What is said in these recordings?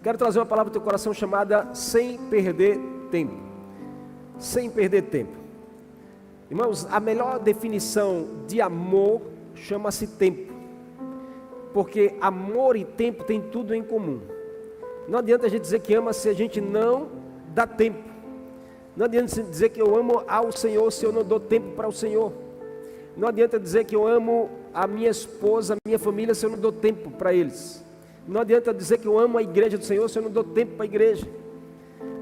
Quero trazer uma palavra para o teu coração chamada sem perder tempo. Sem perder tempo. Irmãos, a melhor definição de amor chama-se tempo. Porque amor e tempo tem tudo em comum. Não adianta a gente dizer que ama se a gente não dá tempo. Não adianta dizer que eu amo ao Senhor se eu não dou tempo para o Senhor. Não adianta dizer que eu amo a minha esposa, a minha família, se eu não dou tempo para eles. Não adianta dizer que eu amo a igreja do Senhor se eu não dou tempo para a igreja.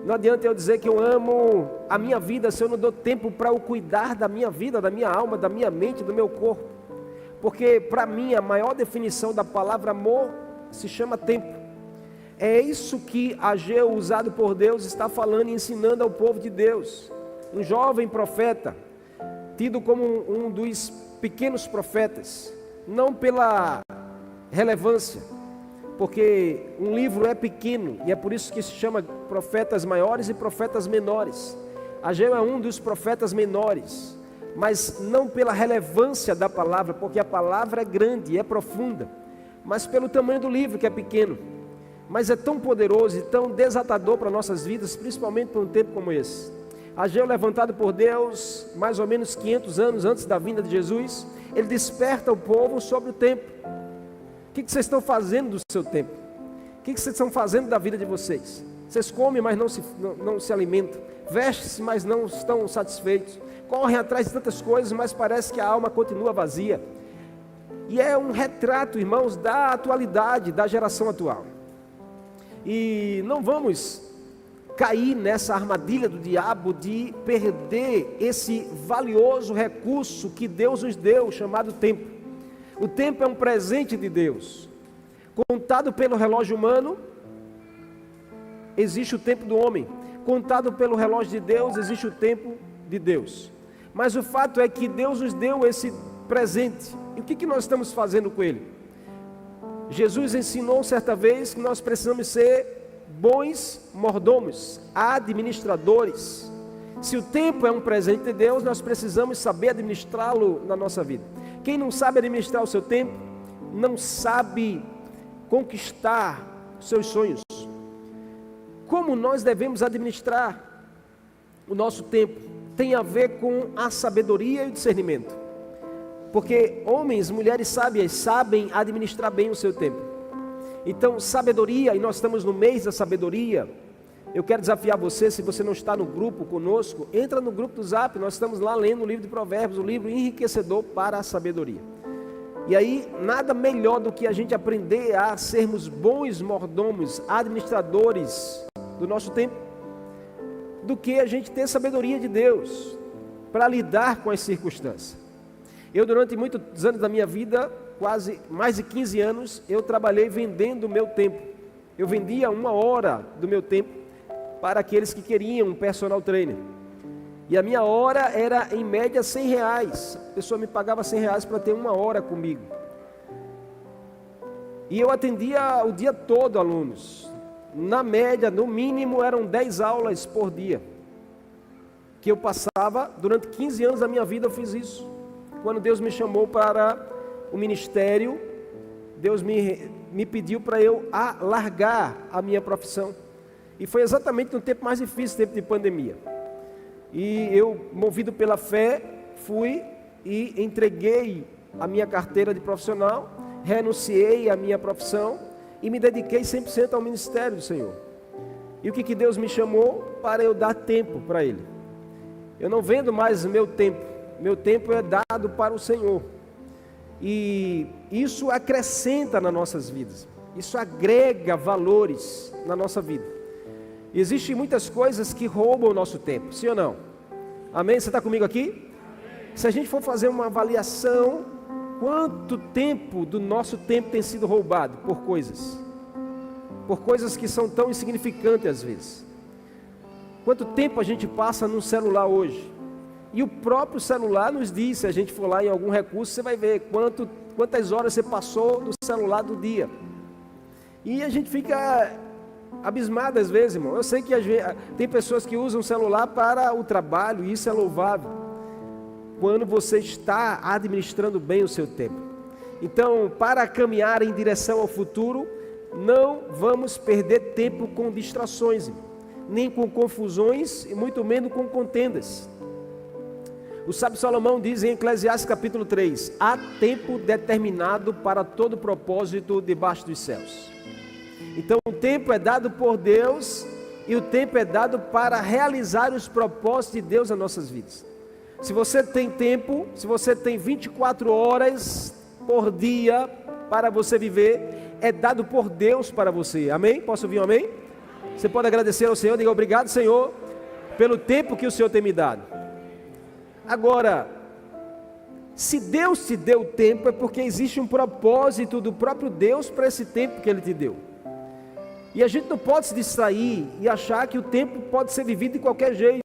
Não adianta eu dizer que eu amo a minha vida se eu não dou tempo para eu cuidar da minha vida, da minha alma, da minha mente, do meu corpo. Porque para mim a maior definição da palavra amor se chama tempo. É isso que Ageu, usado por Deus, está falando e ensinando ao povo de Deus. Um jovem profeta, tido como um dos pequenos profetas, não pela relevância, porque um livro é pequeno e é por isso que se chama profetas maiores e profetas menores. Ageu é um dos profetas menores, mas não pela relevância da palavra, porque a palavra é grande e é profunda, mas pelo tamanho do livro, que é pequeno. Mas é tão poderoso e tão desatador para nossas vidas, principalmente para um tempo como esse. Ageu, levantado por Deus, mais ou menos 500 anos antes da vinda de Jesus, ele desperta o povo sobre o tempo. O que vocês estão fazendo do seu tempo? O que vocês estão fazendo da vida de vocês? Vocês comem, mas não se alimentam. Vestem-se, mas não estão satisfeitos. Correm atrás de tantas coisas, mas parece que a alma continua vazia. E é um retrato, irmãos, da atualidade, da geração atual. E não vamos cair nessa armadilha do diabo de perder esse valioso recurso que Deus nos deu, chamado tempo. O tempo é um presente de Deus. Contado pelo relógio humano, existe o tempo do homem. Contado pelo relógio de Deus, existe o tempo de Deus. Mas o fato é que Deus nos deu esse presente. E o que nós estamos fazendo com ele? Jesus ensinou certa vez que nós precisamos ser bons mordomos, administradores. Se o tempo é um presente de Deus, nós precisamos saber administrá-lo na nossa vida. Quem não sabe administrar o seu tempo, não sabe conquistar os seus sonhos. Como nós devemos administrar o nosso tempo? Tem a ver com a sabedoria e o discernimento. Porque homens, mulheres sábias sabem administrar bem o seu tempo. Então, sabedoria, e nós estamos no mês da sabedoria. Eu quero desafiar você, se você não está no grupo conosco, entra no grupo do Zap, nós estamos lá lendo o livro de Provérbios, o livro enriquecedor para a sabedoria. E aí, nada melhor do que a gente aprender a sermos bons mordomos, administradores do nosso tempo, do que a gente ter sabedoria de Deus para lidar com as circunstâncias. Eu, durante muitos anos da minha vida, quase mais de 15 anos, eu trabalhei vendendo o meu tempo. Eu vendia 1 hora do meu tempo para aqueles que queriam um personal trainer. E a minha hora era, em média, R$100. A pessoa me pagava R$100 para ter 1 hora comigo. E eu atendia o dia todo alunos. Na média, no mínimo, eram 10 aulas por dia. Que eu passava, durante 15 anos da minha vida eu fiz isso. Quando Deus me chamou para o ministério, Deus me pediu para eu largar a minha profissão. E foi exatamente no tempo mais difícil, tempo de pandemia. E eu, movido pela fé, fui e entreguei a minha carteira de profissional, renunciei à minha profissão e me dediquei 100% ao ministério do Senhor. E o que Deus me chamou? Para eu dar tempo para Ele. Eu não vendo mais meu tempo. Meu tempo é dado para o Senhor. E isso acrescenta nas nossas vidas. Isso agrega valores na nossa vida. Existem muitas coisas que roubam o nosso tempo, sim ou não? Amém? Você está comigo aqui? Amém. Se a gente for fazer uma avaliação, quanto tempo do nosso tempo tem sido roubado por coisas? Por coisas que são tão insignificantes às vezes. Quanto tempo a gente passa no celular hoje? E o próprio celular nos diz, se a gente for lá em algum recurso, você vai ver quantas horas você passou no celular do dia. E a gente fica abismado às vezes, irmão. Eu sei que tem pessoas que usam o celular para o trabalho, e isso é louvável. Quando você está administrando bem o seu tempo. Então, para caminhar em direção ao futuro, não vamos perder tempo com distrações, nem com confusões e muito menos com contendas. O sábio Salomão diz em Eclesiastes capítulo 3: há tempo determinado para todo propósito debaixo dos céus. Então o tempo é dado por Deus e o tempo é dado para realizar os propósitos de Deus nas nossas vidas. Se você tem tempo, se você tem 24 horas por dia para você viver, é dado por Deus para você. Amém? Posso ouvir um amém? Você pode agradecer ao Senhor, diga obrigado, Senhor, pelo tempo que o Senhor tem me dado. Agora, se Deus te deu tempo, é porque existe um propósito do próprio Deus para esse tempo que Ele te deu. E a gente não pode se distrair e achar que o tempo pode ser vivido de qualquer jeito.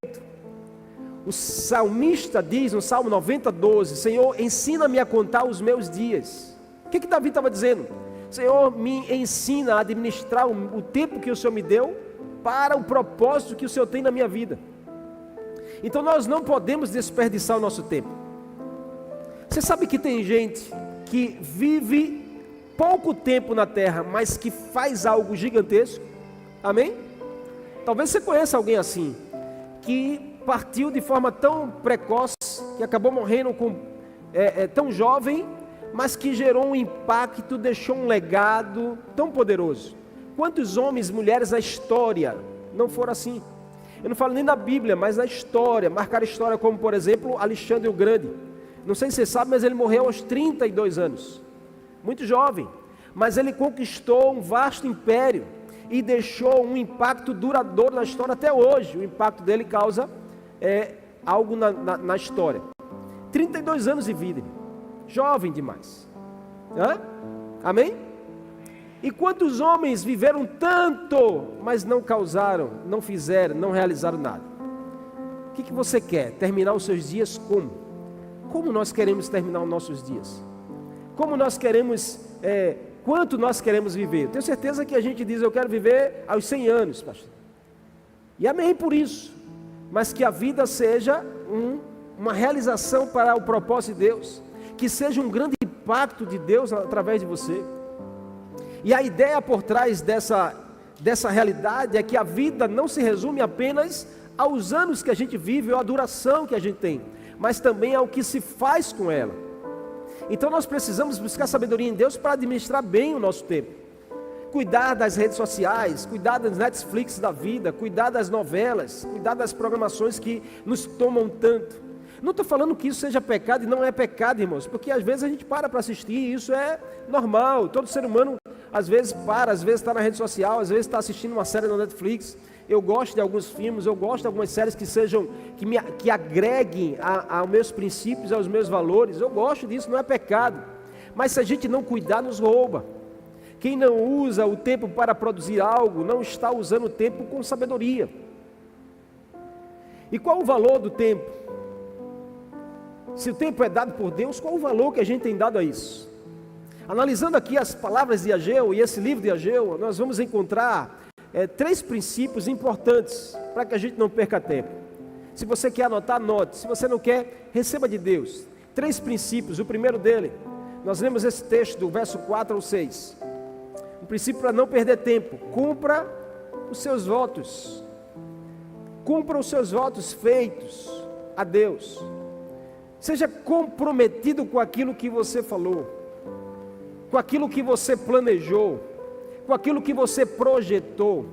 O salmista diz no Salmo 90:12: Senhor, ensina-me a contar os meus dias. O que Davi estava dizendo? Senhor, me ensina a administrar o tempo que o Senhor me deu para o propósito que o Senhor tem na minha vida. Então nós não podemos desperdiçar o nosso tempo. Você sabe que tem gente que vive pouco tempo na terra, mas que faz algo gigantesco? Amém? Talvez você conheça alguém assim, que partiu de forma tão precoce, que acabou morrendo tão jovem, mas que gerou um impacto, deixou um legado tão poderoso. Quantos homens e mulheres na história não foram assim? Eu não falo nem da Bíblia, mas na história, marcaram história, como por exemplo Alexandre o Grande. Não sei se você sabe, mas ele morreu aos 32 anos, muito jovem, mas ele conquistou um vasto império e deixou um impacto duradouro na história até hoje. O impacto dele causa algo na história. 32 anos de vida, jovem demais. Amém? E quantos homens viveram tanto, mas não causaram, não fizeram, não realizaram nada? O que você quer? Terminar os seus dias como? Como nós queremos terminar os nossos dias? Como nós queremos, quanto nós queremos viver? Eu tenho certeza que a gente diz, eu quero viver aos 100 anos, pastor. E amém por isso. Mas que a vida seja uma realização para o propósito de Deus. Que seja um grande impacto de Deus através de você. E a ideia por trás dessa realidade é que a vida não se resume apenas aos anos que a gente vive ou à duração que a gente tem, mas também ao que se faz com ela. Então nós precisamos buscar sabedoria em Deus para administrar bem o nosso tempo. Cuidar das redes sociais, cuidar das Netflix da vida, cuidar das novelas, cuidar das programações que nos tomam tanto. Não estou falando que isso seja pecado, e não é pecado, irmãos, porque às vezes a gente para assistir, e isso é normal. Todo ser humano às vezes às vezes está na rede social, às vezes está assistindo uma série na Netflix. Eu gosto de alguns filmes, eu gosto de algumas séries que agreguem aos meus princípios, aos meus valores. Eu gosto disso, não é pecado. Mas se a gente não cuidar, nos rouba. Quem não usa o tempo para produzir algo, não está usando o tempo com sabedoria. E qual o valor do tempo? Se o tempo é dado por Deus, qual o valor que a gente tem dado a isso? Analisando aqui as palavras de Ageu e esse livro de Ageu, nós vamos encontrar 3 princípios importantes para que a gente não perca tempo. Se você quer anotar, anote. Se você não quer, receba de Deus. 3 princípios. O primeiro dele, nós lemos esse texto do verso 4 ao 6. Um princípio para não perder tempo: cumpra os seus votos. Cumpra os seus votos feitos a Deus. Seja comprometido com aquilo que você falou, com aquilo que você planejou, com aquilo que você projetou.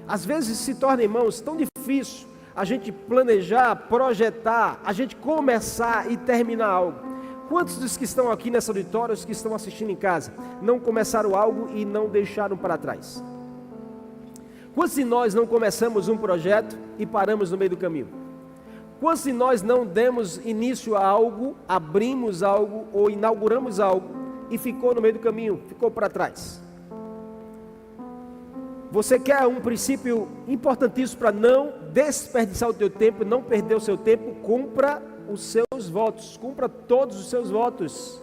Às vezes se torna, irmãos, tão difícil a gente planejar, projetar, a gente começar e terminar algo. Quantos dos que estão aqui nessa auditório, os que estão assistindo em casa, não começaram algo e não deixaram para trás? Quantos de nós não começamos um projeto e paramos no meio do caminho? Quantos de nós não demos início a algo, abrimos algo ou inauguramos algo e ficou no meio do caminho, ficou para trás? Você quer um princípio importantíssimo para não desperdiçar o teu tempo, não perder o seu tempo? Cumpra os seus votos, cumpra todos os seus votos,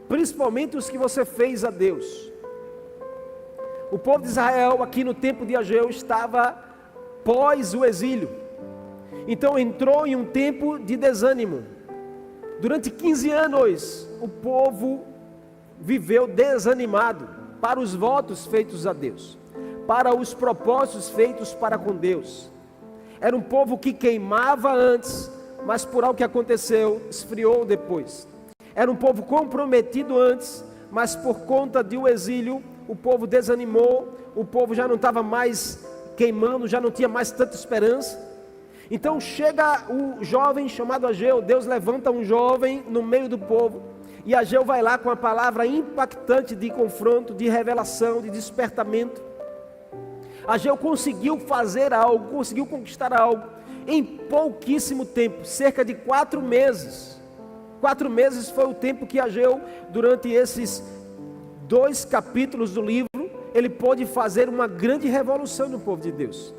principalmente os que você fez a Deus. O povo de Israel aqui no tempo de Ageu estava pós o exílio, então entrou em um tempo de desânimo. Durante 15 anos o povo viveu desanimado. para os votos feitos a Deus, para os propósitos feitos para com Deus. Era um povo que queimava antes, mas por algo que aconteceu, esfriou depois. Era um povo comprometido antes, mas por conta de um exílio, o povo desanimou, o povo já não estava mais queimando, já não tinha mais tanta esperança. Então chega o jovem chamado Ageu, Deus levanta um jovem no meio do povo, e Ageu vai lá com a palavra impactante de confronto, de revelação, de despertamento. Ageu conseguiu fazer algo, conseguiu conquistar algo, em pouquíssimo tempo, cerca de 4 meses. 4 meses foi o tempo que Ageu, durante esses 2 capítulos do livro, ele pôde fazer uma grande revolução no povo de Deus.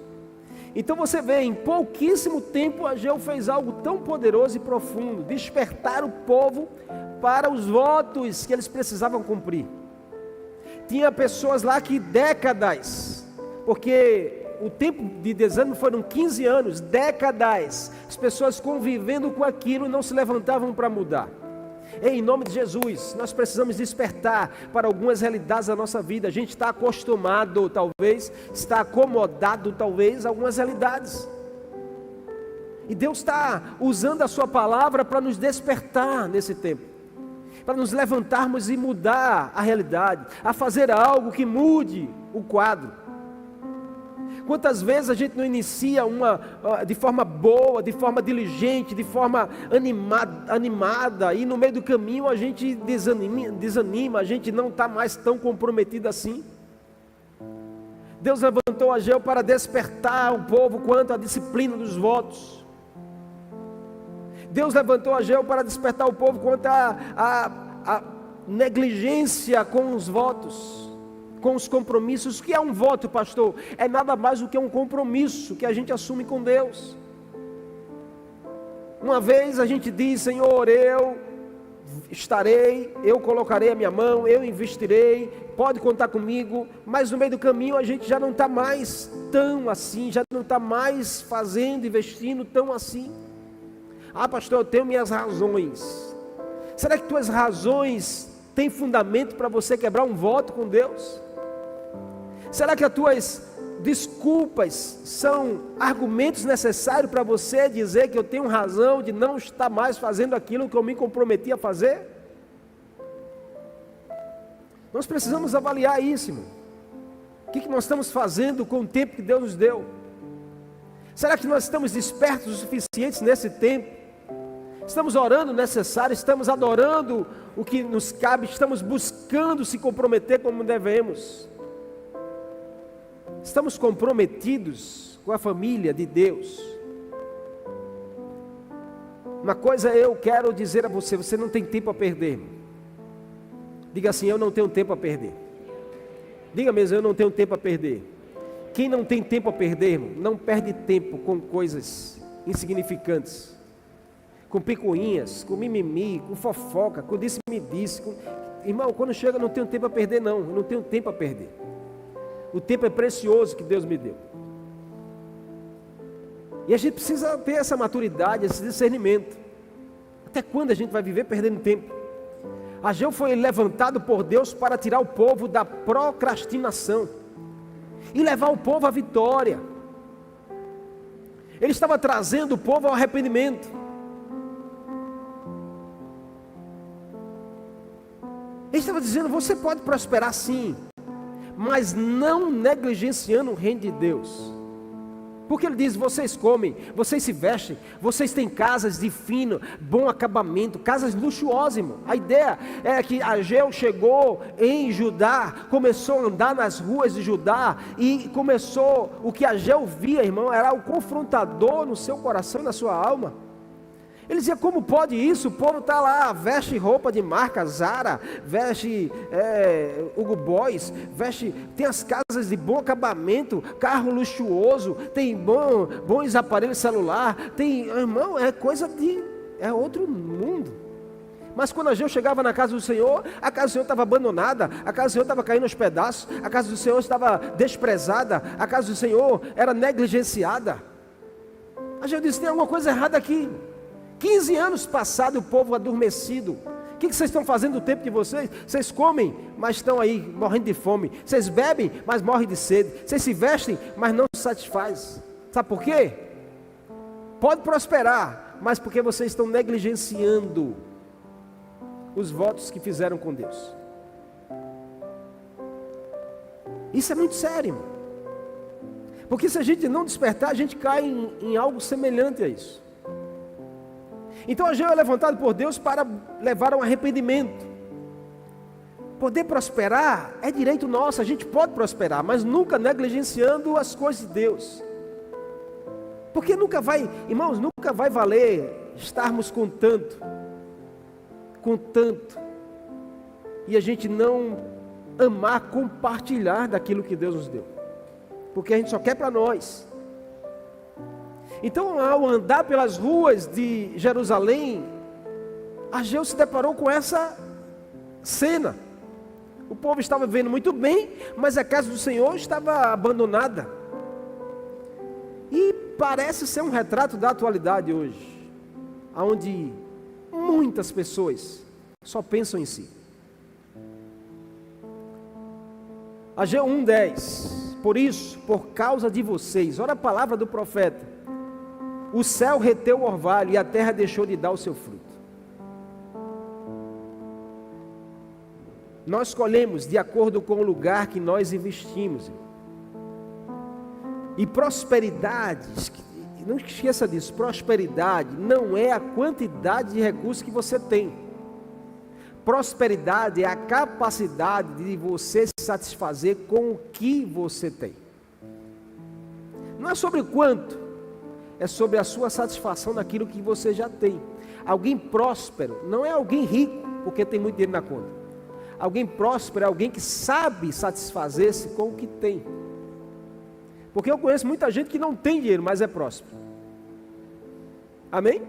Então você vê, em pouquíssimo tempo, Ageu fez algo tão poderoso e profundo, despertar o povo para os votos que eles precisavam cumprir. Tinha pessoas lá que décadas, porque o tempo de desânimo foram 15 anos, décadas, as pessoas convivendo com aquilo não se levantavam para mudar. Em nome de Jesus, nós precisamos despertar para algumas realidades da nossa vida. A gente está acostumado, talvez, está acomodado, talvez, a algumas realidades. E Deus está usando a sua palavra para nos despertar nesse tempo, para nos levantarmos e mudar a realidade, a fazer algo que mude o quadro. Quantas vezes a gente não inicia de forma boa, de forma diligente, de forma animada, e no meio do caminho a gente desanima, a gente não está mais tão comprometido assim. Deus levantou Ageu para despertar o povo quanto à disciplina dos votos. Deus levantou Ageu para despertar o povo quanto à negligência com os votos, com os compromissos. O que é um voto, pastor? É nada mais do que um compromisso que a gente assume com Deus. Uma vez a gente diz: Senhor, eu estarei, eu colocarei a minha mão, eu investirei, pode contar comigo. Mas no meio do caminho a gente já não está mais tão assim, já não está mais fazendo, investindo tão assim. Ah, pastor, eu tenho minhas razões. Será que tuas razões têm fundamento para você quebrar um voto com Deus? Será que as tuas desculpas são argumentos necessários para você dizer que eu tenho razão de não estar mais fazendo aquilo que eu me comprometi a fazer? Nós precisamos avaliar isso, irmão. O que nós estamos fazendo com o tempo que Deus nos deu? Será que nós estamos despertos o suficiente nesse tempo? Estamos orando o necessário, estamos adorando o que nos cabe, estamos buscando se comprometer como devemos. Estamos comprometidos com a família de Deus. Uma coisa eu quero dizer a você: você não tem tempo a perder. Diga assim: eu não tenho tempo a perder. Diga mesmo: eu não tenho tempo a perder. Quem não tem tempo a perder, irmão, não perde tempo com coisas insignificantes, com picuinhas, com mimimi, com fofoca, com disse-me-disse. Irmão, quando chega, não tenho tempo a perder, não. Eu não tenho tempo a perder. O tempo é precioso que Deus me deu. E a gente precisa ter essa maturidade, esse discernimento. Até quando a gente vai viver perdendo tempo? Ageu foi levantado por Deus para tirar o povo da procrastinação e levar o povo à vitória. Ele estava trazendo o povo ao arrependimento. Ele estava dizendo: você pode prosperar sim, mas não negligenciando o reino de Deus. Porque ele diz: vocês comem, vocês se vestem, vocês têm casas de fino, bom acabamento, casas luxuosas, irmão. A ideia é que Ageu chegou em Judá, começou a andar nas ruas de Judá, e começou, o que Ageu via, irmão, era o confrontador no seu coração e na sua alma. Ele dizia: como pode isso? O povo está lá, veste roupa de marca Zara, veste Hugo Boss, tem as casas de bom acabamento, carro luxuoso, tem bons aparelhos celular, tem, irmão, é outro mundo. Mas quando Ageu chegava na casa do Senhor, a casa do Senhor estava abandonada, a casa do Senhor estava caindo aos pedaços, a casa do Senhor estava desprezada, a casa do Senhor era negligenciada. Ageu disse: tem alguma coisa errada aqui. 15 anos passados, o povo adormecido, que vocês estão fazendo do tempo de vocês? Vocês comem, mas estão aí morrendo de fome. Vocês bebem, mas morrem de sede. Vocês se vestem, mas não se satisfazem. Sabe por quê? Pode prosperar, mas porque vocês estão negligenciando os votos que fizeram com Deus. Isso é muito sério. Porque se a gente não despertar, a gente cai em algo semelhante a isso. Então Ageu é levantado por Deus para levar a um arrependimento. Poder prosperar é direito nosso, a gente pode prosperar, mas nunca negligenciando as coisas de Deus. Porque nunca vai, irmãos, nunca vai valer estarmos com tanto, e a gente não amar compartilhar daquilo que Deus nos deu. Porque a gente só quer para nós. Então, ao andar pelas ruas de Jerusalém, Ageu se deparou com essa cena. O povo estava vivendo muito bem, mas a casa do Senhor estava abandonada. E parece ser um retrato da atualidade hoje, onde muitas pessoas só pensam em si. Ageu 1:10. Por isso, por causa de vocês, olha a palavra do profeta, o céu reteu o orvalho e a terra deixou de dar o seu fruto. Nós colhemos de acordo com o lugar que nós investimos. E prosperidade, não esqueça disso, prosperidade não é a quantidade de recursos que você tem. Prosperidade é a capacidade de você se satisfazer com o que você tem. Não é sobre quanto, é sobre a sua satisfação naquilo que você já tem. Alguém próspero não é alguém rico porque tem muito dinheiro na conta. Alguém próspero é alguém que sabe satisfazer-se com o que tem. Porque eu conheço muita gente que não tem dinheiro, mas é próspero. Amém?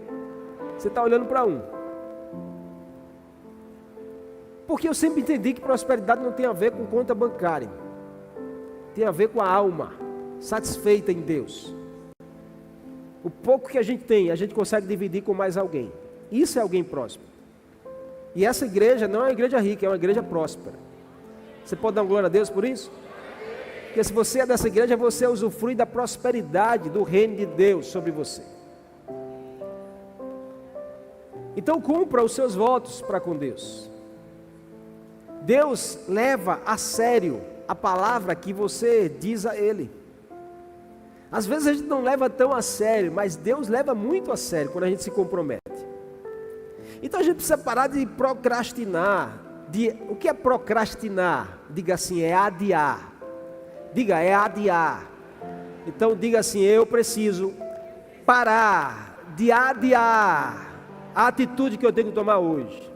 Você está olhando para um. Porque eu sempre entendi que prosperidade não tem a ver com conta bancária. Tem a ver com a alma satisfeita em Deus. O pouco que a gente tem, a gente consegue dividir com mais alguém. Isso é alguém próspero. E essa igreja não é uma igreja rica, é uma igreja próspera. Você pode dar glória a Deus por isso? Porque se você é dessa igreja, você usufrui da prosperidade do reino de Deus sobre você. Então cumpra os seus votos para com Deus. Deus leva a sério a palavra que você diz a Ele. Às vezes a gente não leva tão a sério, mas Deus leva muito a sério quando a gente se compromete. Então a gente precisa parar de procrastinar. O que é procrastinar? Diga assim, é adiar. Diga, é adiar. Então diga assim, eu preciso parar de adiar a atitude que eu tenho que tomar hoje.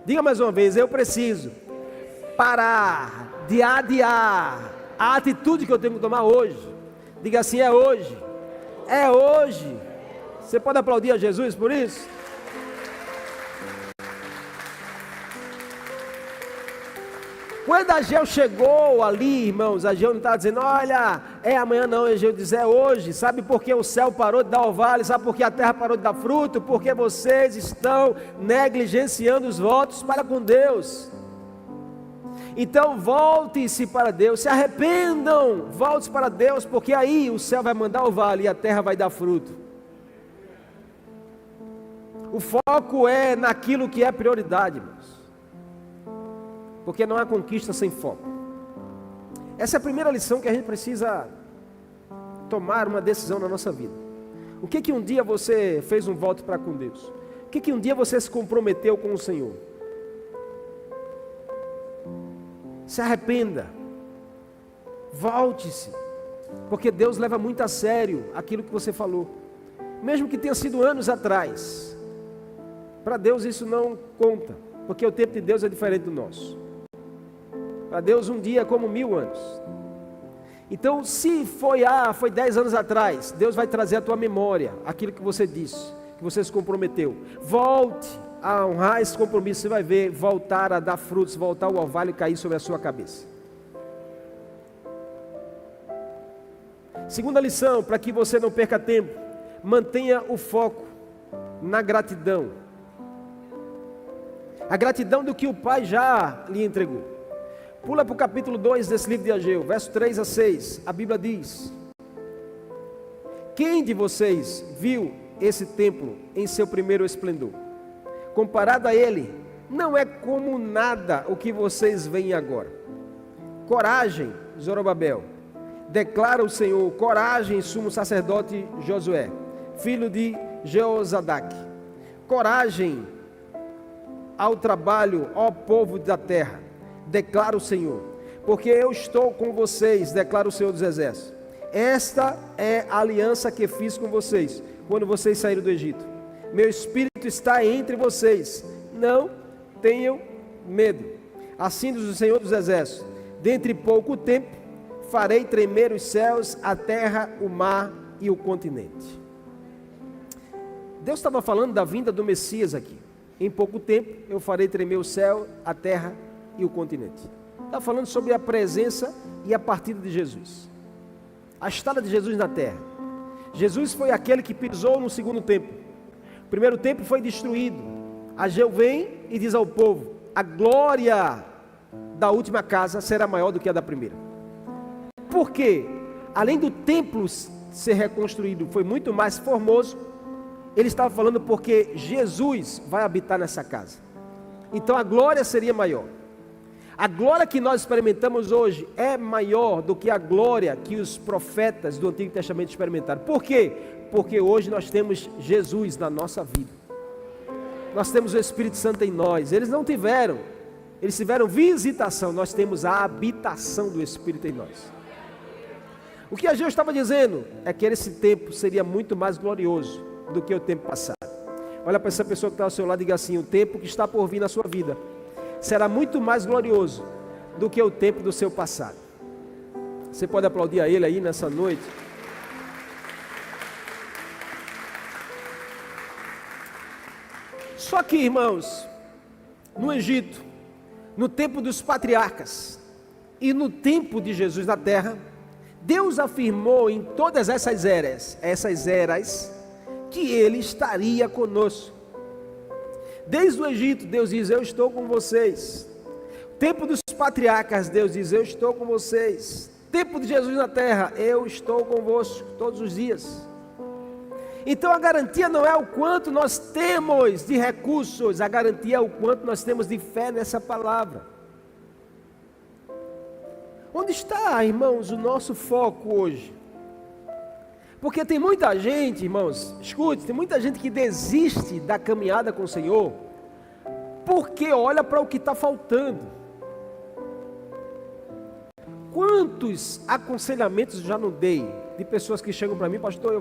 Diga mais uma vez, eu preciso parar de adiar a atitude que eu tenho que tomar hoje. Diga assim, é hoje. É hoje. Você pode aplaudir a Jesus por isso? Quando Ageu chegou ali, irmãos, Ageu não estava dizendo, olha, é amanhã não, Ageu diz, é hoje. Sabe por que o céu parou de dar orvalho? Sabe por que a terra parou de dar fruto? Porque vocês estão negligenciando os votos para com Deus. Então volte-se para Deus, se arrependam, volte-se para Deus, porque aí o céu vai mandar orvalho e a terra vai dar fruto. O foco é naquilo que é prioridade, irmãos. Porque não há conquista sem foco. Essa é a primeira lição que a gente precisa tomar uma decisão na nossa vida. O que um dia você fez um voto para com Deus? O que um dia você se comprometeu com o Senhor? Se arrependa. Volte-se. Porque Deus leva muito a sério aquilo que você falou. Mesmo que tenha sido anos atrás. Para Deus isso não conta. Porque o tempo de Deus é diferente do nosso. Para Deus um dia é como 1000 anos. Então se foi 10 anos atrás, Deus vai trazer à tua memória aquilo que você disse, que você se comprometeu. Volte a honrar esse compromisso, você vai ver voltar a dar frutos, voltar o orvalho cair sobre a sua cabeça. Segunda lição, para que você não perca tempo, mantenha o foco na gratidão. A gratidão do que o Pai já lhe entregou. Pula para o capítulo 2 desse livro de Ageu, verso 3 a 6. A Bíblia diz: quem de vocês viu esse templo em seu primeiro esplendor? Comparado a ele, não é como nada o que vocês veem agora. Coragem, Zorobabel, declara o Senhor. Coragem, sumo sacerdote Josué, filho de Jeozadaque. Coragem ao trabalho, ó povo da terra, declara o Senhor, porque eu estou com vocês, declara o Senhor dos Exércitos. Esta é a aliança que fiz com vocês, quando vocês saíram do Egito. Meu Espírito está entre vocês, não tenham medo. Assim diz o Senhor dos Exércitos: dentre pouco tempo, farei tremer os céus, a terra, o mar e o continente. Deus estava falando da vinda do Messias aqui. Em pouco tempo, eu farei tremer o céu, a terra e o continente. Está falando sobre a presença e a partida de Jesus. A estada de Jesus na terra. Jesus foi aquele que pisou no segundo templo. O primeiro templo foi destruído. Ageu vem e diz ao povo: a glória da última casa será maior do que a da primeira. Por quê? Além do templo ser reconstruído, foi muito mais formoso. Ele estava falando porque Jesus vai habitar nessa casa. Então a glória seria maior. A glória que nós experimentamos hoje é maior do que a glória que os profetas do Antigo Testamento experimentaram. Por quê? Porque hoje nós temos Jesus na nossa vida. Nós temos o Espírito Santo em nós. Eles não tiveram, eles tiveram visitação. Nós temos a habitação do Espírito em nós. O que Ageu estava dizendo é que esse tempo seria muito mais glorioso do que o tempo passado. Olha para essa pessoa que está ao seu lado e diga assim: o tempo que está por vir na sua vida será muito mais glorioso do que o tempo do seu passado. Você pode aplaudir a ele aí nessa noite? Só que, irmãos, no Egito, no tempo dos patriarcas e no tempo de Jesus na terra, Deus afirmou em todas essas eras, que Ele estaria conosco. Desde o Egito, Deus diz: eu estou com vocês. Tempo dos patriarcas, Deus diz: eu estou com vocês. Tempo de Jesus na terra: eu estou convosco todos os dias. Então a garantia não é o quanto nós temos de recursos, a garantia é o quanto nós temos de fé nessa palavra. Onde está, irmãos, o nosso foco hoje? Porque tem muita gente, irmãos, escute, tem muita gente que desiste da caminhada com o Senhor, porque olha para o que está faltando. Quantos aconselhamentos já não dei, de pessoas que chegam para mim: pastor,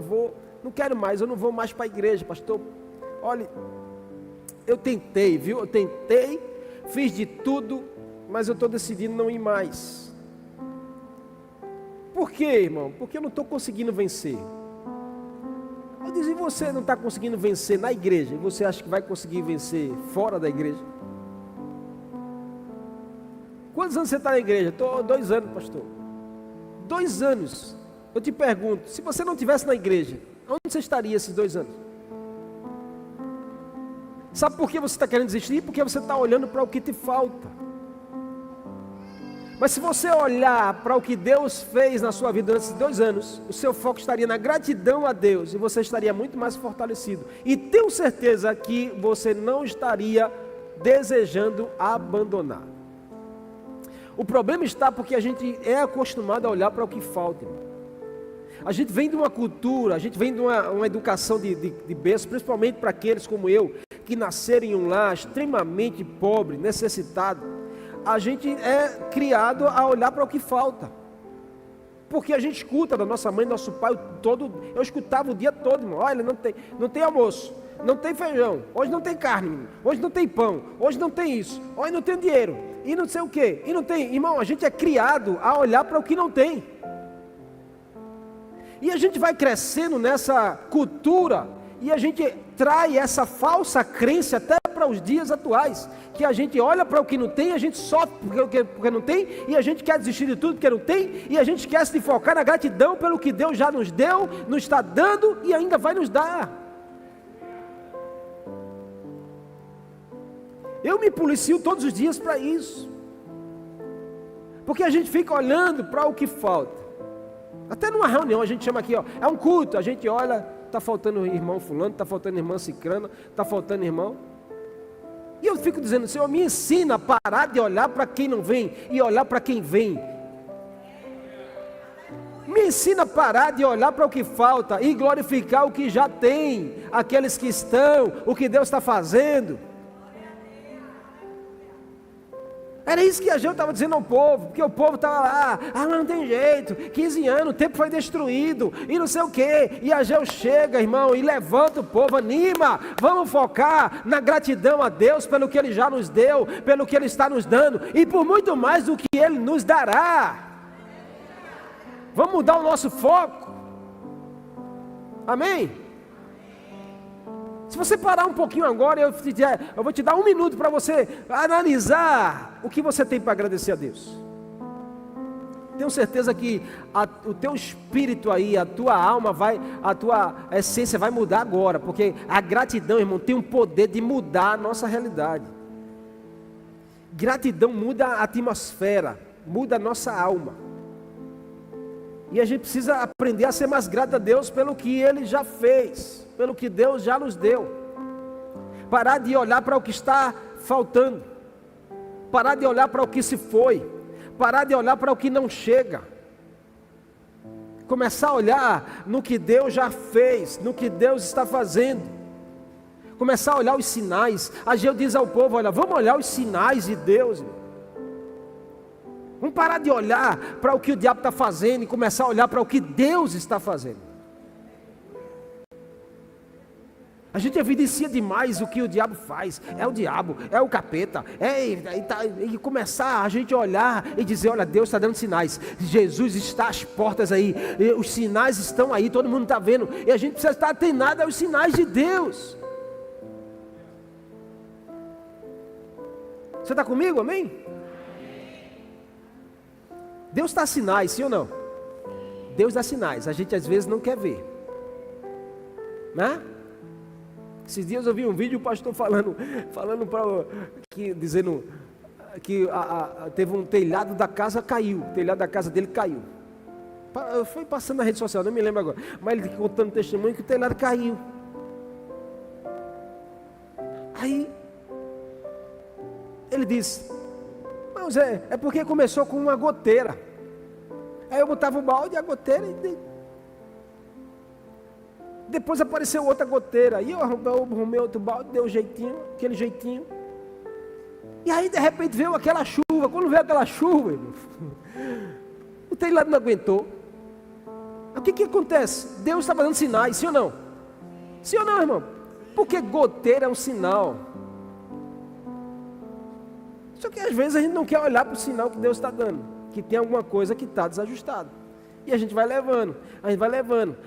não quero mais, eu não vou mais para a igreja, pastor, olha, eu tentei, viu, eu tentei, fiz de tudo, mas eu estou decidindo não ir mais. Por quê, irmão? Porque eu não estou conseguindo vencer. Eu disse: e você não está conseguindo vencer na igreja, e você acha que vai conseguir vencer fora da igreja? Quantos anos você está na igreja? Estou 2 anos, pastor. 2 anos. Eu te pergunto, se você não estivesse na igreja, onde você estaria esses 2 anos? Sabe por que você está querendo desistir? Porque você está olhando para o que te falta. Mas se você olhar para o que Deus fez na sua vida durante esses 2 anos, o seu foco estaria na gratidão a Deus, e você estaria muito mais fortalecido. E tenho certeza que você não estaria desejando abandonar. O problema está porque a gente é acostumado a olhar para o que falta, irmão. A gente vem de uma cultura, a gente vem de uma educação de berço, principalmente para aqueles como eu, que nasceram em um lar extremamente pobre, necessitado. A gente é criado a olhar para o que falta, porque a gente escuta da nossa mãe, do nosso pai, eu escutava o dia todo, irmão: olha, não tem almoço, não tem feijão, hoje não tem carne, hoje não tem pão, hoje não tem isso, hoje não tem dinheiro, e não sei o que, e não tem. Irmão, a gente é criado a olhar para o que não tem, e a gente vai crescendo nessa cultura, e a gente trai essa falsa crença até para os dias atuais, que a gente olha para o que não tem, a gente sofre porque não tem, e a gente quer desistir de tudo porque não tem, e a gente esquece de focar na gratidão pelo que Deus já nos deu, nos está dando e ainda vai nos dar. Eu me policio todos os dias para isso. Porque a gente fica olhando para o que falta. Até numa reunião a gente chama aqui, ó, é um culto, a gente olha, está faltando irmão fulano, está faltando irmã cicrana, está faltando irmão. E eu fico dizendo, Senhor, me ensina a parar de olhar para quem não vem e olhar para quem vem. Me ensina a parar de olhar para o que falta e glorificar o que já tem, aqueles que estão, o que Deus está fazendo. Era isso que Ageu estava dizendo ao povo, porque o povo estava lá, mas não tem jeito, 15 anos, o tempo foi destruído, e não sei o que, e Ageu chega, irmão, e levanta o povo, anima, vamos focar na gratidão a Deus, pelo que Ele já nos deu, pelo que Ele está nos dando, e por muito mais do que Ele nos dará. Vamos mudar o nosso foco, amém? Se você parar um pouquinho agora, eu vou te dar 1 minuto para você analisar o que você tem para agradecer a Deus. Tenho certeza que o teu espírito aí, a tua alma, a tua essência vai mudar agora, porque a gratidão, irmão, tem um poder de mudar a nossa realidade. Gratidão muda a atmosfera, muda a nossa alma. E a gente precisa aprender a ser mais grato a Deus pelo que Ele já fez, pelo que Deus já nos deu. Parar de olhar para o que está faltando. Parar de olhar para o que se foi. Parar de olhar para o que não chega. Começar a olhar no que Deus já fez, no que Deus está fazendo. Começar a olhar os sinais. Ageu diz ao povo, olha, vamos olhar os sinais de Deus, irmão. Vamos parar de olhar para o que o diabo está fazendo e começar a olhar para o que Deus está fazendo. A gente evidencia demais o que o diabo faz. É o diabo, é o capeta. E começar a gente olhar e dizer, olha, Deus está dando sinais. Jesus está às portas aí. Os sinais estão aí, todo mundo está vendo. E a gente precisa estar atenado aos sinais de Deus. Você está comigo, amém? Deus dá sinais, sim ou não? Deus dá sinais, a gente às vezes não quer ver, né? Esses dias eu vi um vídeo, o pastor dizendo que teve um telhado da casa caiu, o telhado da casa dele caiu. Foi passando na rede social, não me lembro agora, mas ele contando testemunho que o telhado caiu. Aí ele disse, mas é porque começou com uma goteira. Aí eu botava o balde e a goteira e depois apareceu outra goteira. Aí eu arrumei outro balde, deu um jeitinho, aquele jeitinho. E aí de repente veio aquela chuva. Quando veio aquela chuva, o telhado não aguentou. O que acontece? Deus estava dando sinais, sim ou não? Sim ou não, irmão? Porque goteira é um sinal. Só que às vezes a gente não quer olhar para o sinal que Deus está dando, que tem alguma coisa que está desajustada. E a gente vai levando,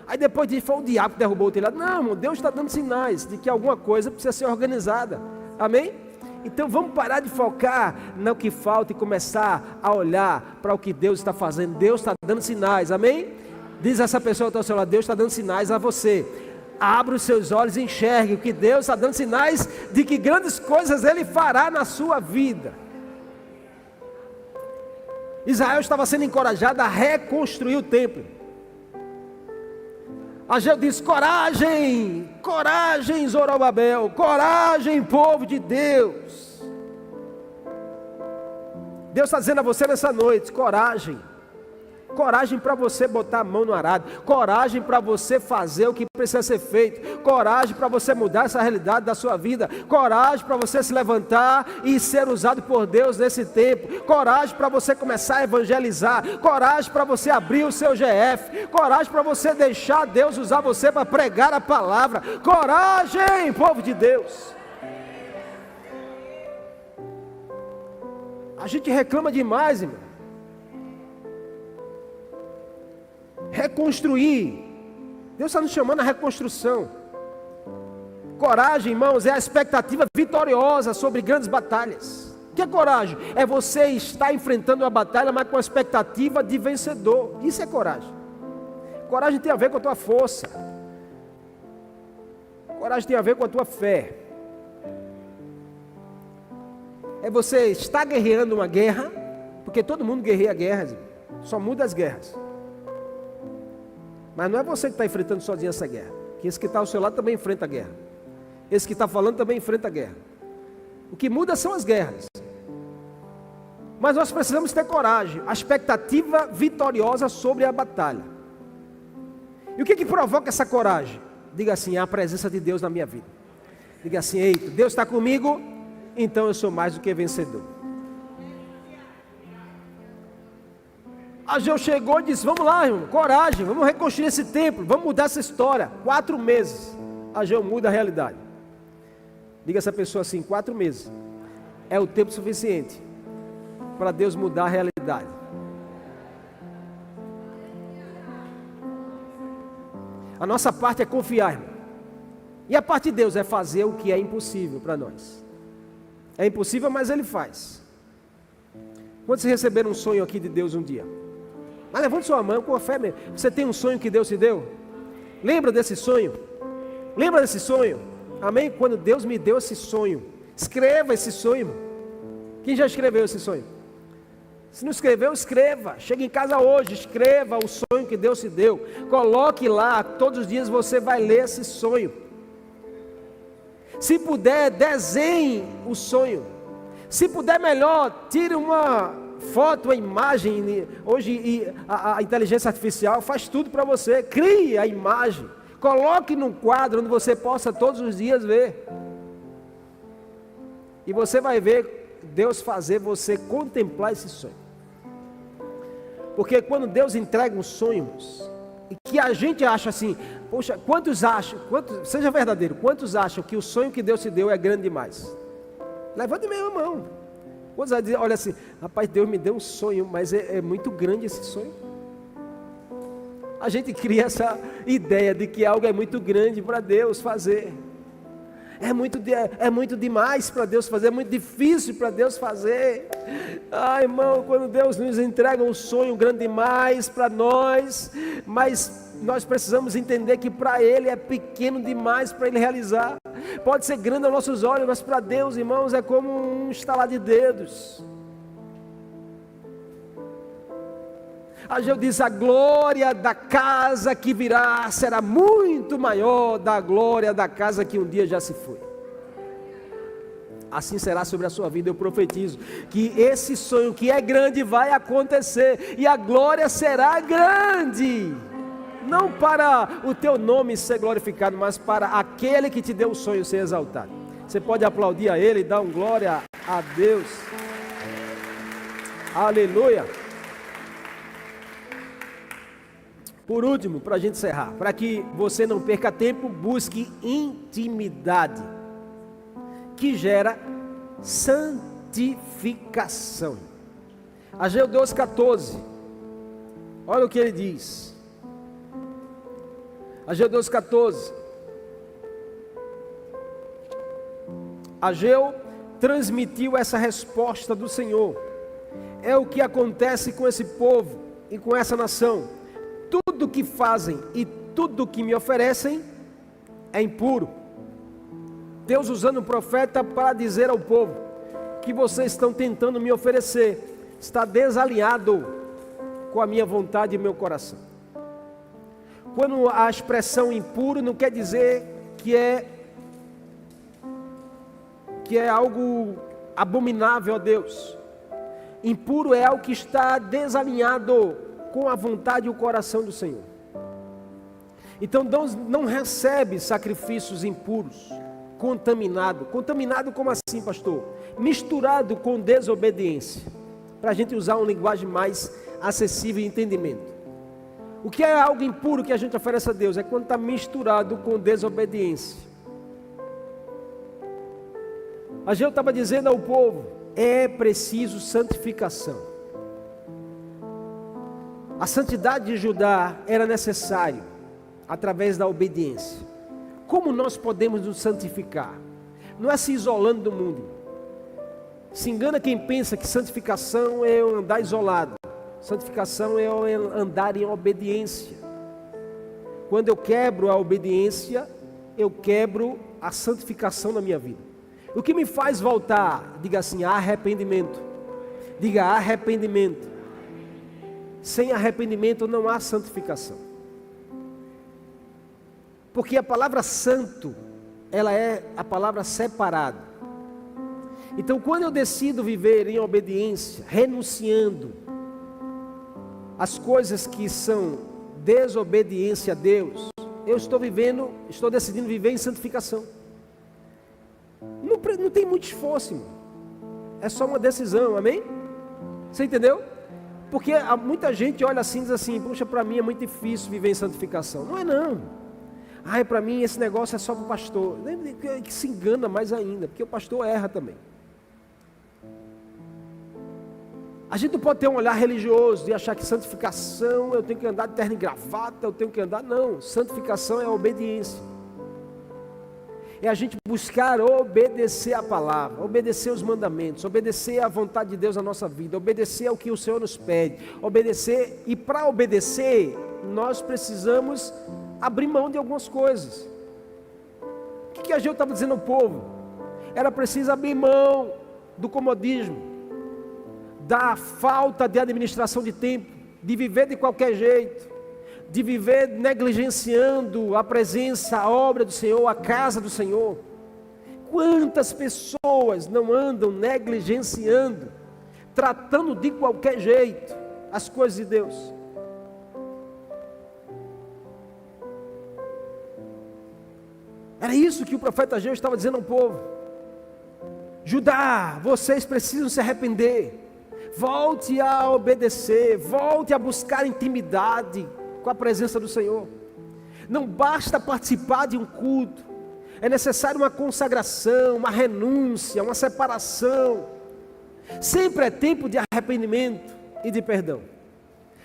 Aí depois disso foi o diabo que derrubou o telhado. Não, irmão, Deus está dando sinais de que alguma coisa precisa ser organizada. Amém? Então vamos parar de focar no que falta e começar a olhar para o que Deus está fazendo. Deus está dando sinais, amém? Diz essa pessoa que está ao seu lado, Deus está dando sinais a você. Abra os seus olhos e enxergue que Deus está dando sinais de que grandes coisas Ele fará na sua vida. Israel estava sendo encorajado a reconstruir o templo. Ageu disse, coragem, coragem Zorobabel, coragem povo de Deus. Deus está dizendo a você nessa noite, coragem. Coragem para você botar a mão no arado. Coragem para você fazer o que precisa ser feito. Coragem para você mudar essa realidade da sua vida. Coragem para você se levantar e ser usado por Deus nesse tempo. Coragem para você começar a evangelizar. Coragem para você abrir o seu GF. Coragem para você deixar Deus usar você para pregar a palavra. Coragem, povo de Deus. A gente reclama demais, irmão. Reconstruir. Deus está nos chamando a reconstrução. Coragem, irmãos, é a expectativa vitoriosa sobre grandes batalhas. O que é coragem? É você estar enfrentando uma batalha, mas com a expectativa de vencedor. Isso é coragem. Coragem tem a ver com a tua força. Coragem tem a ver com a tua fé. É você estar guerreando uma guerra, porque todo mundo guerreia guerras, só muda as guerras. Mas não é você que está enfrentando sozinho essa guerra, que esse que está ao seu lado também enfrenta a guerra. Esse que está falando também enfrenta a guerra. O que muda são as guerras. Mas nós precisamos ter coragem, a expectativa vitoriosa sobre a batalha. E o que provoca essa coragem? Diga assim, a presença de Deus na minha vida. Diga assim, eita, Deus está comigo, então eu sou mais do que vencedor. Ageu chegou e disse, vamos lá, irmão, coragem, vamos reconstruir esse templo, vamos mudar essa história. 4 meses, Ageu muda a realidade. Diga essa pessoa assim, 4 meses é o tempo suficiente para Deus mudar a realidade. A nossa parte é confiar, irmão. E a parte de Deus é fazer o que é impossível para nós. É impossível, mas Ele faz. Quantos receberam um sonho aqui de Deus um dia? Mas levante sua mão com a fé mesmo. Você tem um sonho que Deus te deu? Lembra desse sonho? Lembra desse sonho? Amém? Quando Deus me deu esse sonho, escreva esse sonho. Quem já escreveu esse sonho? Se não escreveu, escreva. Chega em casa hoje, escreva o sonho que Deus te deu. Coloque lá, todos os dias você vai ler esse sonho. Se puder, desenhe o sonho. Se puder, melhor, tire uma foto, uma imagem. Hoje a inteligência artificial faz tudo para você. Crie a imagem. Coloque num quadro onde você possa todos os dias ver. E você vai ver Deus fazer você contemplar esse sonho. Porque quando Deus entrega uns sonhos, e que a gente acha assim, poxa, seja verdadeiro, quantos acham que o sonho que Deus te deu é grande demais? Levante mesmo a mão. Quantos olha assim, rapaz, Deus me deu um sonho, mas é muito grande esse sonho. A gente cria essa ideia de que algo é muito grande para Deus fazer. É muito demais para Deus fazer, é muito difícil para Deus fazer. Ah, irmão, quando Deus nos entrega um sonho grande demais para nós, mas nós precisamos entender que para Ele é pequeno demais para Ele realizar. Pode ser grande aos nossos olhos, mas para Deus, irmãos, é como um estalar de dedos. Ageu diz, a glória da casa que virá será muito maior da glória da casa que um dia já se foi. Assim será sobre a sua vida, eu profetizo, que esse sonho que é grande vai acontecer, e a glória será grande, não para o teu nome ser glorificado, mas para aquele que te deu o sonho ser exaltado. Você pode aplaudir a Ele e dar um glória a Deus. Aleluia. Por último, para a gente encerrar, para que você não perca tempo, busque intimidade, que gera santificação. Ageu 2,14, olha o que ele diz. Ageu 2,14. Ageu transmitiu essa resposta do Senhor. É o que acontece com esse povo e com essa nação. Tudo que fazem e tudo que me oferecem é impuro. Deus usando um profeta para dizer ao povo que vocês estão tentando me oferecer está desalinhado com a minha vontade e meu coração. Quando a expressão impuro não quer dizer que é algo abominável a Deus. Impuro é algo que está desalinhado com a vontade e o coração do Senhor. Então Deus não recebe sacrifícios impuros, contaminado. Contaminado como assim, pastor? Misturado com desobediência, para a gente usar uma linguagem mais acessível e entendimento. O que é algo impuro que a gente oferece a Deus? É quando está misturado com desobediência. Ageu estava dizendo ao povo, é preciso santificação. A santidade de Judá era necessário através da obediência. Como nós podemos nos santificar? Não é se isolando do mundo. Se engana quem pensa que santificação é andar isolado. Santificação é andar em obediência. Quando eu quebro a obediência, eu quebro a santificação na minha vida. O que me faz voltar? Diga assim, arrependimento. Diga arrependimento. Sem arrependimento não há santificação. Porque a palavra santo, ela é a palavra separado. Então quando eu decido viver em obediência, renunciando às coisas que são desobediência a Deus, eu estou decidindo viver em santificação. Não tem muito esforço, irmão. É só uma decisão, amém? Você entendeu? Porque muita gente olha assim e diz assim, puxa, para mim é muito difícil viver em santificação. Não é não. Ai, para mim esse negócio é só para o pastor. Que se engana mais ainda, porque o pastor erra também. A gente não pode ter um olhar religioso de achar que santificação, eu tenho que andar de terno e gravata, eu tenho que andar, não. Santificação é obediência. É a gente buscar obedecer a palavra, obedecer os mandamentos, obedecer à vontade de Deus na nossa vida, obedecer ao que o Senhor nos pede, obedecer, e para obedecer, nós precisamos abrir mão de algumas coisas. O que Ageu estava dizendo ao povo? Era preciso abrir mão do comodismo, da falta de administração de tempo, de viver de qualquer jeito, de viver negligenciando a presença, a obra do Senhor, a casa do Senhor. Quantas pessoas não andam negligenciando, tratando de qualquer jeito as coisas de Deus? Era isso que o profeta Ageu estava dizendo ao povo. Judá, vocês precisam se arrepender, volte a obedecer, volte a buscar intimidade com a presença do Senhor. Não basta participar de um culto, é necessário uma consagração, uma renúncia, uma separação. Sempre é tempo de arrependimento e de perdão,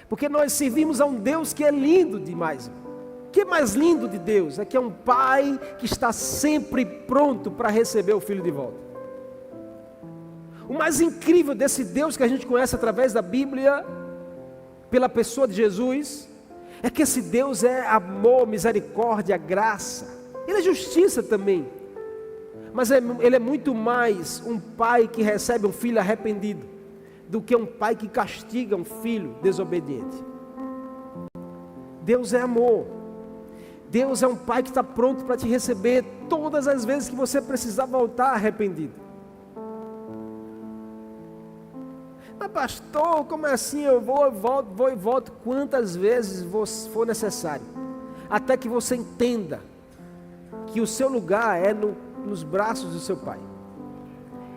porque nós servimos a um Deus que é lindo demais. O que é mais lindo de Deus? É que é um pai que está sempre pronto para receber o filho de volta. O mais incrível desse Deus que a gente conhece através da Bíblia, pela pessoa de Jesus, é que esse Deus é amor, misericórdia, graça. Ele é justiça também. Mas ele é muito mais um pai que recebe um filho arrependido do que um pai que castiga um filho desobediente. Deus é amor. Deus é um pai que está pronto para te receber todas as vezes que você precisar voltar arrependido. Mas pastor, como é assim? Eu vou e volto quantas vezes for necessário, até que você entenda que o seu lugar é nos braços do seu pai,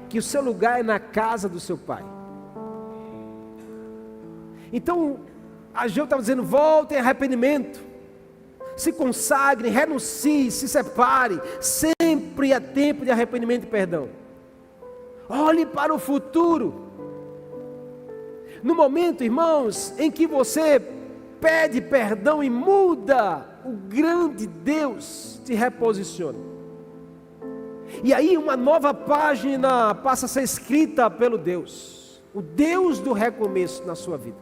que o seu lugar é na casa do seu pai. Então Ageu estava dizendo, volte em arrependimento, se consagre, renuncie, se separe. Sempre é tempo de arrependimento e perdão. Olhe para o futuro. No momento, irmãos, em que você pede perdão e muda, o grande Deus te reposiciona. E aí uma nova página passa a ser escrita pelo Deus, o Deus do recomeço na sua vida.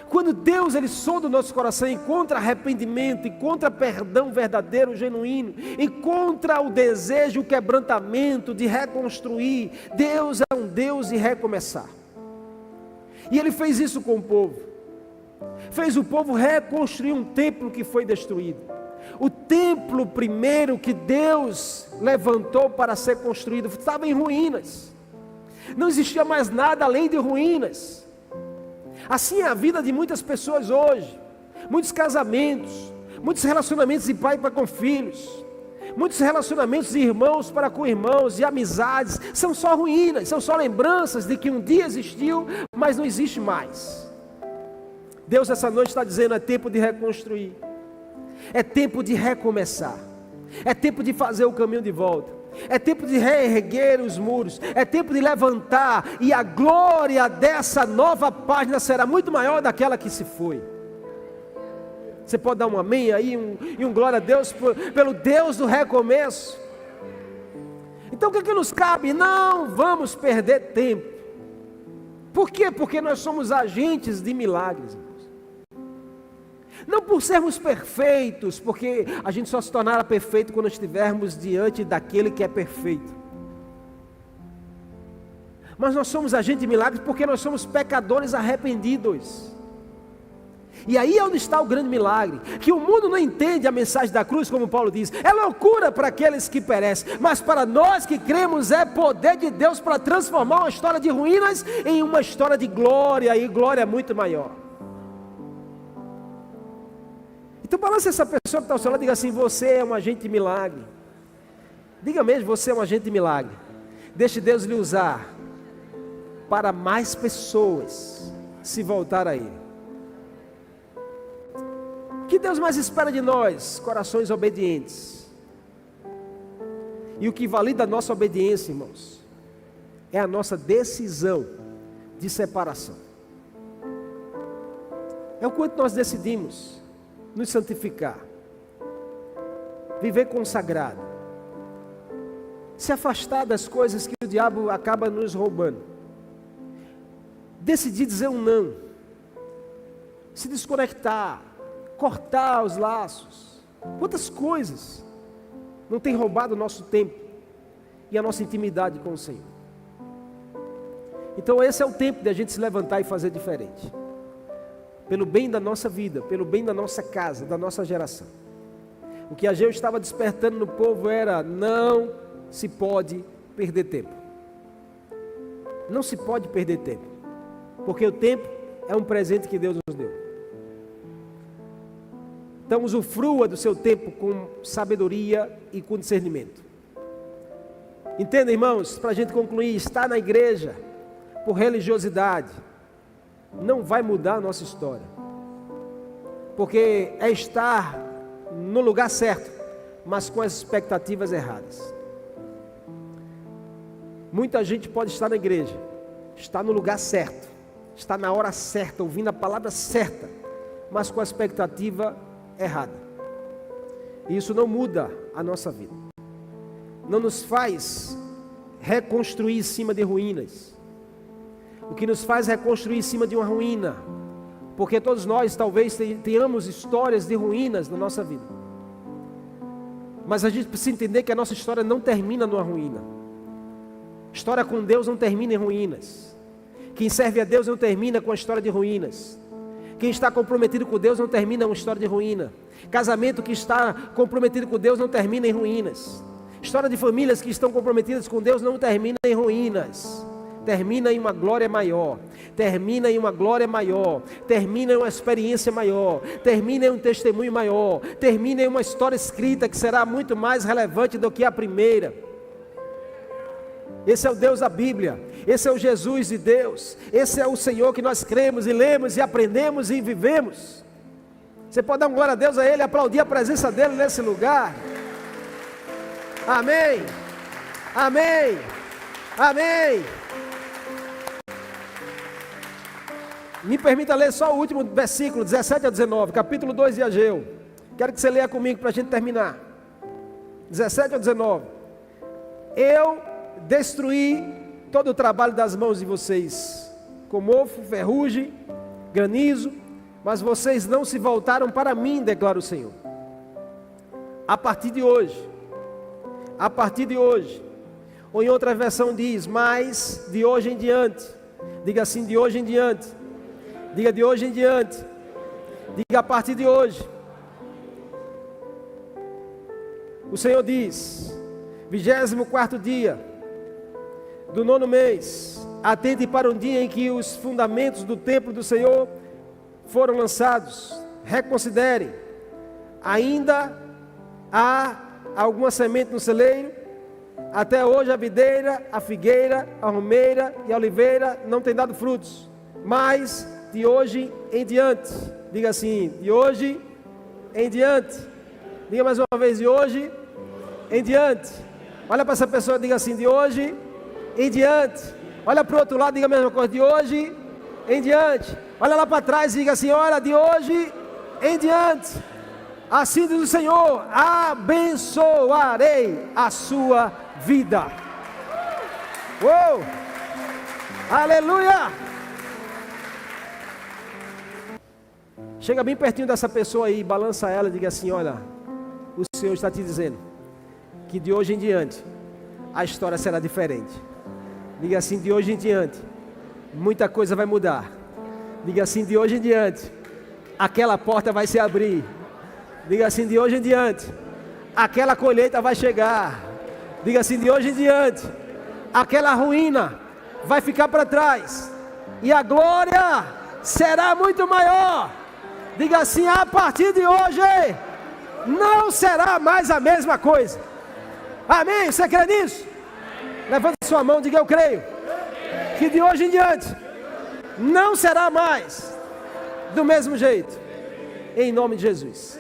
Quando Deus ele sonda o nosso coração, encontra arrependimento, encontra perdão verdadeiro, genuíno, encontra o desejo, o quebrantamento de reconstruir. Deus é um Deus de recomeçar. E ele fez isso com o povo. Fez o povo reconstruir um templo que foi destruído. O templo primeiro que Deus levantou para ser construído estava em ruínas. Não existia mais nada além de ruínas. Assim é a vida de muitas pessoas hoje. Muitos casamentos, muitos relacionamentos de pai para com filhos, muitos relacionamentos de irmãos para com irmãos, de amizades, são só ruínas, são só lembranças de que um dia existiu, mas não existe mais. Deus essa noite está dizendo, é tempo de reconstruir, é tempo de recomeçar, é tempo de fazer o caminho de volta, é tempo de reerguer os muros, é tempo de levantar, e a glória dessa nova página será muito maior daquela que se foi. Você pode dar um amém aí, e um glória a Deus, pelo Deus do recomeço. Então o que nos cabe? Não vamos perder tempo. Por quê? Porque nós somos agentes de milagres, irmãos. Não por sermos perfeitos, porque a gente só se tornará perfeito quando estivermos diante daquele que é perfeito. Mas nós somos agentes de milagres porque nós somos pecadores arrependidos. E aí é onde está o grande milagre, que o mundo não entende a mensagem da cruz, como Paulo diz, é loucura para aqueles que perecem, mas para nós que cremos é poder de Deus para transformar uma história de ruínas em uma história de glória, e glória muito maior. Então balance essa pessoa que está ao seu lado e diga assim: você é um agente de milagre. Diga mesmo, você é um agente de milagre. Deixe Deus lhe usar para mais pessoas se voltar a Ele. O que Deus mais espera de nós? Corações obedientes. E o que valida a nossa obediência, irmãos, é a nossa decisão de separação. É o quanto nós decidimos nos santificar, viver consagrado, se afastar das coisas que o diabo acaba nos roubando, decidir dizer um não, se desconectar, cortar os laços. Quantas coisas não tem roubado o nosso tempo e a nossa intimidade com o Senhor? Então esse é o tempo de a gente se levantar e fazer diferente, pelo bem da nossa vida, pelo bem da nossa casa, da nossa geração. O que Ageu estava despertando no povo era: não se pode perder tempo. Não se pode perder tempo, porque o tempo é um presente que Deus nos deu. Então usufrua do seu tempo com sabedoria e com discernimento. Entenda, irmãos, para a gente concluir, estar na igreja por religiosidade não vai mudar a nossa história, porque é estar no lugar certo, mas com as expectativas erradas. Muita gente pode estar na igreja, está no lugar certo, está na hora certa, ouvindo a palavra certa, mas com a expectativa errada. E isso não muda a nossa vida, não nos faz reconstruir em cima de ruínas. O que nos faz reconstruir em cima de uma ruína, porque todos nós talvez tenhamos histórias de ruínas na nossa vida, mas a gente precisa entender que a nossa história não termina numa ruína. História com Deus não termina em ruínas. Quem serve a Deus não termina com a história de ruínas. Quem está comprometido com Deus não termina uma história de ruína. Casamento que está comprometido com Deus não termina em ruínas. História de famílias que estão comprometidas com Deus não termina em ruínas. Termina em uma glória maior. Termina em uma glória maior. Termina em uma experiência maior. Termina em um testemunho maior. Termina em uma história escrita que será muito mais relevante do que a primeira. Esse é o Deus da Bíblia, esse é o Jesus de Deus, esse é o Senhor que nós cremos e lemos e aprendemos e vivemos. Você pode dar uma glória a Deus a Ele, aplaudir a presença dEle nesse lugar. Amém, amém, amém. Me permita ler só o último versículo, 17 a 19, capítulo 2 de Ageu. Quero que você leia comigo para a gente terminar. 17 a 19. Eu destruí todo o trabalho das mãos de vocês, com mofo, ferrugem, granizo, mas vocês não se voltaram para mim, declara o Senhor. A partir de hoje, ou em outra versão diz, mas de hoje em diante, diga assim, de hoje em diante, diga de hoje em diante, diga a partir de hoje. O Senhor diz, 24º dia do 9º mês, atente para um dia em que os fundamentos do templo do Senhor foram lançados. Reconsiderem, ainda há alguma semente no celeiro? Até hoje a videira, a figueira, a romeira e a oliveira não têm dado frutos, mas de hoje em diante, diga assim, de hoje em diante, diga mais uma vez, de hoje em diante. Olha para essa pessoa e diga assim, de hoje em diante. Olha para o outro lado, diga a mesma coisa, de hoje em diante. Olha lá para trás e diga assim, olha, de hoje em diante. Assim diz o Senhor, abençoarei a sua vida. Uou! Aleluia! Chega bem pertinho dessa pessoa aí, balança ela e diga assim: olha, o Senhor está te dizendo que de hoje em diante a história será diferente. Diga assim: de hoje em diante muita coisa vai mudar. Diga assim: de hoje em diante aquela porta vai se abrir. Diga assim: de hoje em diante aquela colheita vai chegar. Diga assim: de hoje em diante aquela ruína vai ficar para trás e a glória será muito maior. Diga assim: a partir de hoje não será mais a mesma coisa. Amém? Você crê nisso? Levante sua mão e diga: eu creio que de hoje em diante não será mais do mesmo jeito, em nome de Jesus.